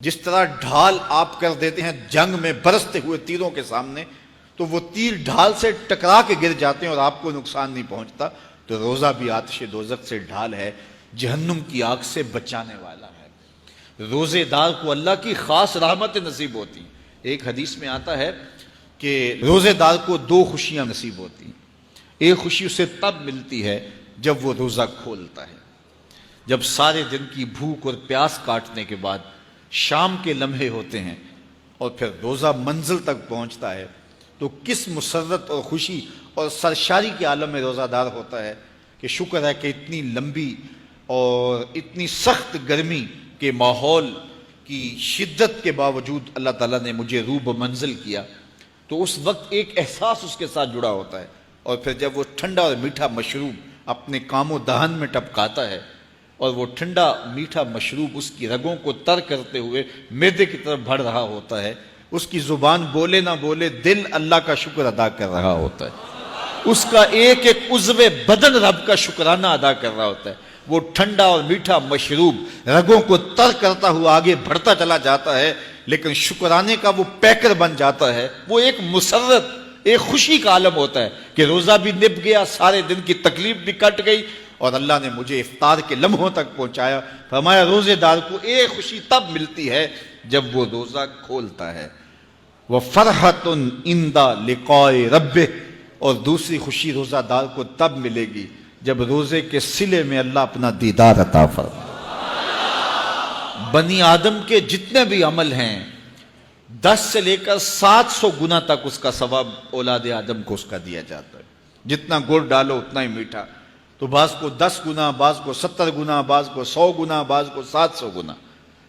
جس طرح ڈھال آپ کر دیتے ہیں جنگ میں برستے ہوئے تیروں کے سامنے، تو وہ تیر ڈھال سے ٹکرا کے گر جاتے ہیں اور آپ کو نقصان نہیں پہنچتا، تو روزہ بھی آتش دوزخ سے ڈھال ہے، جہنم کی آگ سے بچانے والا ہے۔ روزے دار کو اللہ کی خاص رحمت نصیب ہوتی ہیں۔ ایک حدیث میں آتا ہے کہ روزے دار کو دو خوشیاں نصیب ہوتی ہیں۔ ایک خوشی اسے تب ملتی ہے جب وہ روزہ کھولتا ہے، جب سارے دن کی بھوک اور پیاس کاٹنے کے بعد شام کے لمحے ہوتے ہیں اور پھر روزہ منزل تک پہنچتا ہے، تو کس مسرت اور خوشی اور سرشاری کے عالم میں روزہ دار ہوتا ہے کہ شکر ہے کہ اتنی لمبی اور اتنی سخت گرمی کے ماحول کی شدت کے باوجود اللہ تعالیٰ نے مجھے روب منزل کیا۔ تو اس وقت ایک احساس اس کے ساتھ جڑا ہوتا ہے، اور پھر جب وہ ٹھنڈا اور میٹھا مشروب اپنے کام و دہن میں ٹپکاتا ہے اور وہ ٹھنڈا میٹھا مشروب اس کی رگوں کو تر کرتے ہوئے معدے کی طرف بڑھ رہا ہوتا ہے، اس کی زبان بولے نہ بولے دل اللہ کا شکر ادا کر رہا ہوتا ہے، اس کا ایک ایک عضو بدن رب کا شکرانہ ادا کر رہا ہوتا ہے۔ وہ ٹھنڈا اور میٹھا مشروب رگوں کو تر کرتا ہوا آگے بڑھتا چلا جاتا ہے، لیکن شکرانے کا وہ پیکر بن جاتا ہے۔ وہ ایک مسرت، ایک خوشی کا عالم ہوتا ہے کہ روزہ بھی نب گیا، سارے دن کی تکلیف بھی کٹ گئی، اور اللہ نے مجھے افطار کے لمحوں تک پہنچایا۔ فرمایا روزے دار کو ایک خوشی تب ملتی ہے جب وہ روزہ کھولتا ہے، وَفَرْحَةٌ عِنْدَ لِقَاءِ رَبِّهِ، اور دوسری خوشی روزہ دار کو تب ملے گی جب روزے کے صلے میں اللہ اپنا دیدار عطا فرمائے۔ بنی آدم کے جتنے بھی عمل ہیں 10 سے لے کر 700 گنا تک اس کا ثواب اولاد آدم کو اس کا دیا جاتا ہے۔ جتنا گڑ ڈالو اتنا ہی میٹھا، تو بعض کو 10 گنا، بعض کو 70 گنا، بعض کو 100 گنا، بعض کو 700 گنا،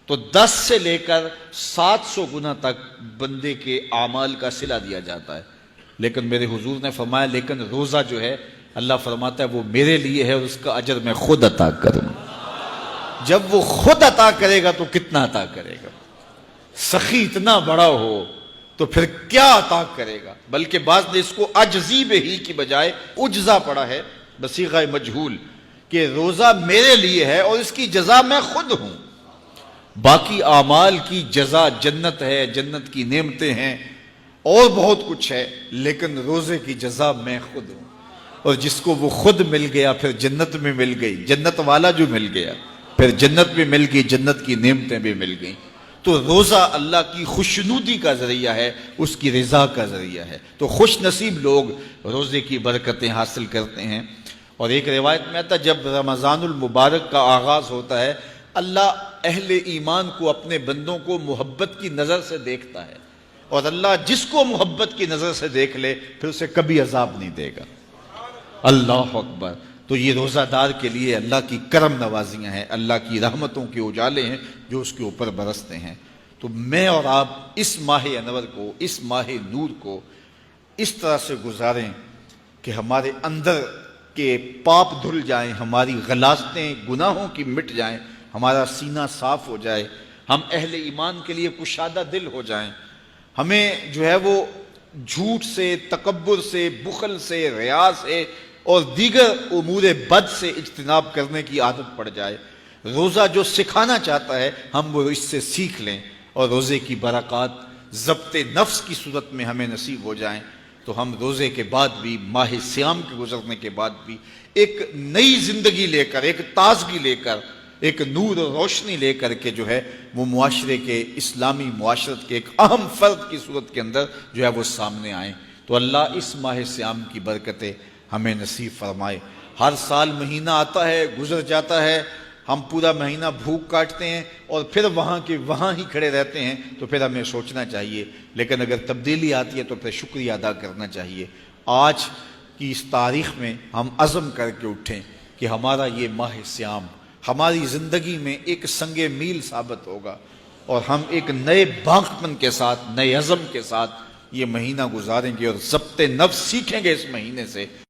تو 10 سے لے کر 700 گنا تک بندے کے اعمال کا صلہ دیا جاتا ہے۔ لیکن میرے حضور نے فرمایا لیکن روزہ جو ہے اللہ فرماتا ہے وہ میرے لیے ہے اور اس کا اجر میں خود عطا کروں۔ جب وہ خود عطا کرے گا تو کتنا عطا کرے گا؟ سخی اتنا بڑا ہو تو پھر کیا عطا کرے گا؟ بلکہ بعض نے اس کو عجزی بہی کی بجائے عجزہ پڑھا ہے بصیغہ مجہول، کہ روزہ میرے لیے ہے اور اس کی جزا میں خود ہوں۔ باقی اعمال کی جزا جنت ہے، جنت کی نعمتیں ہیں اور بہت کچھ ہے، لیکن روزے کی جزا میں خود ہوں۔ اور جس کو وہ خود مل گیا پھر جنت میں مل گئی، جنت والا جو مل گیا پھر جنت بھی مل گئی، جنت کی نعمتیں بھی مل گئیں۔ تو روزہ اللہ کی خوشنودی کا ذریعہ ہے، اس کی رضا کا ذریعہ ہے۔ تو خوش نصیب لوگ روزے کی برکتیں حاصل کرتے ہیں۔ اور ایک روایت میں آتا ہے جب رمضان المبارک کا آغاز ہوتا ہے اللہ اہل ایمان کو، اپنے بندوں کو محبت کی نظر سے دیکھتا ہے، اور اللہ جس کو محبت کی نظر سے دیکھ لے پھر اسے کبھی عذاب نہیں دے گا۔ اللہ اکبر۔ تو یہ روزہ دار کے لیے اللہ کی کرم نوازیاں ہیں، اللہ کی رحمتوں کے اجالے ہیں جو اس کے اوپر برستے ہیں۔ تو میں اور آپ اس ماہ انور کو، اس ماہ نور کو اس طرح سے گزاریں کہ ہمارے اندر کے پاپ دھل جائیں، ہماری غلاظتیں گناہوں کی مٹ جائیں، ہمارا سینہ صاف ہو جائے، ہم اہل ایمان کے لیے کشادہ دل ہو جائیں، ہمیں جو ہے وہ جھوٹ سے، تکبر سے، بخل سے، ریا سے اور دیگر امور بد سے اجتناب کرنے کی عادت پڑ جائے۔ روزہ جو سکھانا چاہتا ہے ہم وہ اس سے سیکھ لیں، اور روزے کی برکات ضبط نفس کی صورت میں ہمیں نصیب ہو جائیں، تو ہم روزے کے بعد بھی، ماہ صیام کے گزرنے کے بعد بھی ایک نئی زندگی لے کر، ایک تازگی لے کر، ایک نور و روشنی لے کر کے جو ہے وہ معاشرے کے، اسلامی معاشرت کے ایک اہم فرد کی صورت کے اندر جو ہے وہ سامنے آئیں۔ تو اللہ اس ماہ صیام کی برکتیں ہمیں نصیب فرمائے۔ ہر سال مہینہ آتا ہے، گزر جاتا ہے، ہم پورا مہینہ بھوک کاٹتے ہیں اور پھر وہاں کے وہاں ہی کھڑے رہتے ہیں، تو پھر ہمیں سوچنا چاہیے، لیکن اگر تبدیلی آتی ہے تو پھر شکریہ ادا کرنا چاہیے۔ آج کی اس تاریخ میں ہم عزم کر کے اٹھیں کہ ہمارا یہ ماہ صیام ہماری زندگی میں ایک سنگ میل ثابت ہوگا، اور ہم ایک نئے باغپن کے ساتھ، نئے عزم کے ساتھ یہ مہینہ گزاریں گے اور ضبط نفس سیکھیں گے اس مہینے سے۔